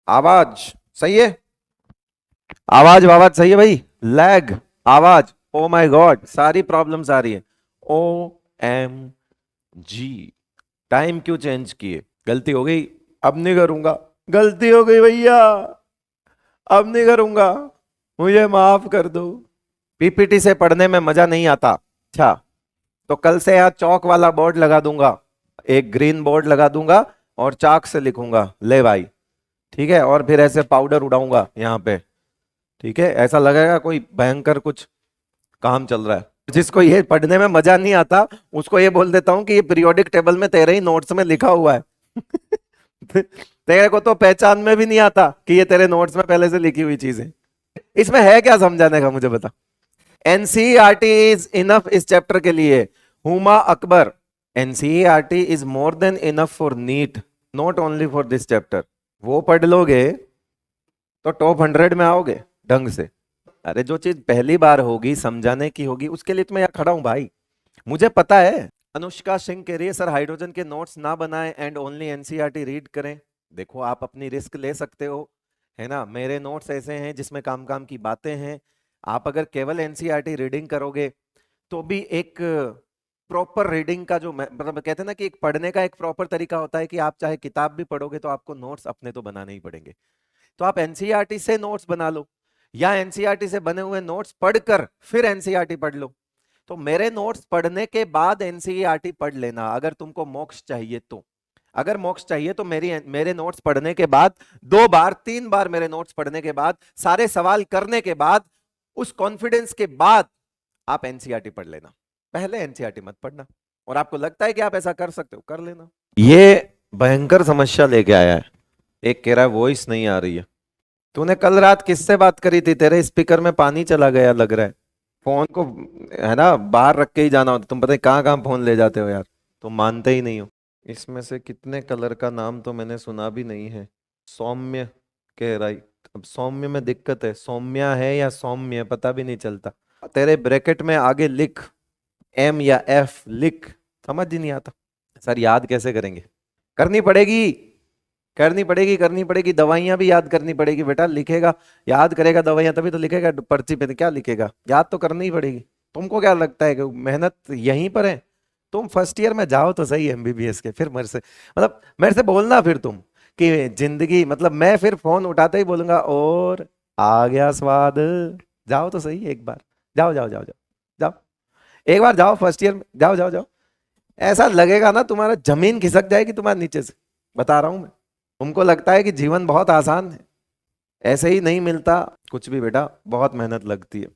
आवाज सही है? आवाज आवाज सही है भाई? लैग, आवाज, ओ माय गॉड सारी प्रॉब्लम्स आ रही है। ओ एम जी, टाइम क्यों चेंज किए? गलती हो गई, अब नहीं करूंगा। गलती हो गई भैया, अब नहीं करूंगा, मुझे माफ कर दो। पीपीटी से पढ़ने में मजा नहीं आता। अच्छा, तो कल से यहाँ चौक वाला बोर्ड लगा दूंगा, एक ग्रीन बोर्ड लगा दूंगा और चाक से लिखूंगा ले भाई, ठीक है? और फिर ऐसे पाउडर उड़ाऊंगा यहाँ पे, ठीक है? ऐसा लगेगा कोई भयंकर कुछ काम चल रहा है। जिसको ये पढ़ने में मजा नहीं आता उसको ये बोल देता हूँ कि ये पीरियोडिक टेबल में तेरे ही नोट्स में लिखा हुआ है। तेरे को तो पहचान में भी नहीं आता कि ये तेरे नोट्स में पहले से लिखी हुई चीज है। इसमें है क्या समझाने का, मुझे बता। एनसीईआरटी इज इनफ इस चैप्टर के लिए। Huma Akbar, NCERT is more than enough for NEET, not only for this chapter. वो पढ़ लोगे तो टॉप 100 में आओगे ढंग से। अरे जो चीज पहली बार होगी समझाने की होगी, उसके लिए तो मैं यहाँ खड़ा हूं भाई, मुझे पता है। अनुष्का सिंह कह रही है सर हाइड्रोजन के नोट्स ना बनाएं एंड ओनली एनसीईआरटी रीड करें। देखो आप अपनी रिस्क ले सकते हो, है ना? मेरे नोट्स ऐसे हैं जिसमें काम काम की बातें हैं। आप अगर केवल एनसीईआरटी रीडिंग करोगे तो भी एक प्रॉपर रीडिंग का जो मतलब कहते हैं ना कि एक पढ़ने का एक प्रॉपर तरीका होता है कि आप चाहे किताब भी पढ़ोगे तो आपको नोट्स अपने तो बनाने ही पड़ेंगे। तो आप एनसीईआरटी से नोट्स बना लो या एनसीईआरटी से बने हुए नोट्स पढ़कर फिर एनसीईआरटी पढ़ लो। तो मेरे नोट्स पढ़ने के बाद एनसीईआरटी पढ़ लेना अगर तुमको मोक्ष चाहिए तो। अगर मोक्ष चाहिए तो मेरे नोट्स पढ़ने के बाद 2 बार 3 बार मेरे नोट्स पढ़ने के बाद सारे सवाल करने के बाद उस कॉन्फिडेंस के बाद आप एनसीईआरटी पढ़ लेना, पहले एनसीईआरटी मत पढ़ना। और आपको लगता है कि आप ऐसा कर सकते हो, कर लेना। ये भयंकर समस्या लेके आया है। एक कह रहा है वॉइस नहीं आ रही है। तूने कल रात किससे बात करी थी? तेरे स्पीकर में पानी चला गया लग रहा है। फोन को, है ना, बाहर रख के ही जाना होता। तुम पता है कहाँ कहाँ फोन ले जाते हो यार, तुम मानते ही नहीं हो। इसमें से कितने कलर का नाम तो मैंने सुना भी नहीं है। सौम्य कह रहा है। अब सौम्य में दिक्कत है, सौम्या है या सौम्य पता भी नहीं चलता। तेरे ब्रैकेट में आगे लिख एम या एफ लिख, समझ ही नहीं आता। सर याद कैसे करेंगे? करनी पड़ेगी, करनी पड़ेगी, करनी पड़ेगी। दवाइयां भी याद करनी पड़ेगी बेटा। लिखेगा, याद करेगा दवाइयां तभी तो लिखेगा पर्ची पे। क्या लिखेगा? याद तो करनी ही पड़ेगी। तुमको क्या लगता है कि मेहनत यहीं पर है? तुम फर्स्ट ईयर में जाओ तो सही एमबीबीएस के, फिर मेरे से बोलना फिर तुम कि जिंदगी मतलब मैं फिर फोन उठाते ही बोलूंगा और आ गया स्वाद। जाओ तो सही एक बार, जाओ जाओ जाओ जाओ जाओ, एक बार जाओ फर्स्ट ईयर में, जाओ जाओ जाओ। ऐसा लगेगा ना तुम्हारा जमीन खिसक जाएगी तुम्हारे नीचे से, बता रहा हूं मैं। तुमको लगता है कि जीवन बहुत आसान है, ऐसे ही नहीं मिलता कुछ भी बेटा, बहुत मेहनत लगती है।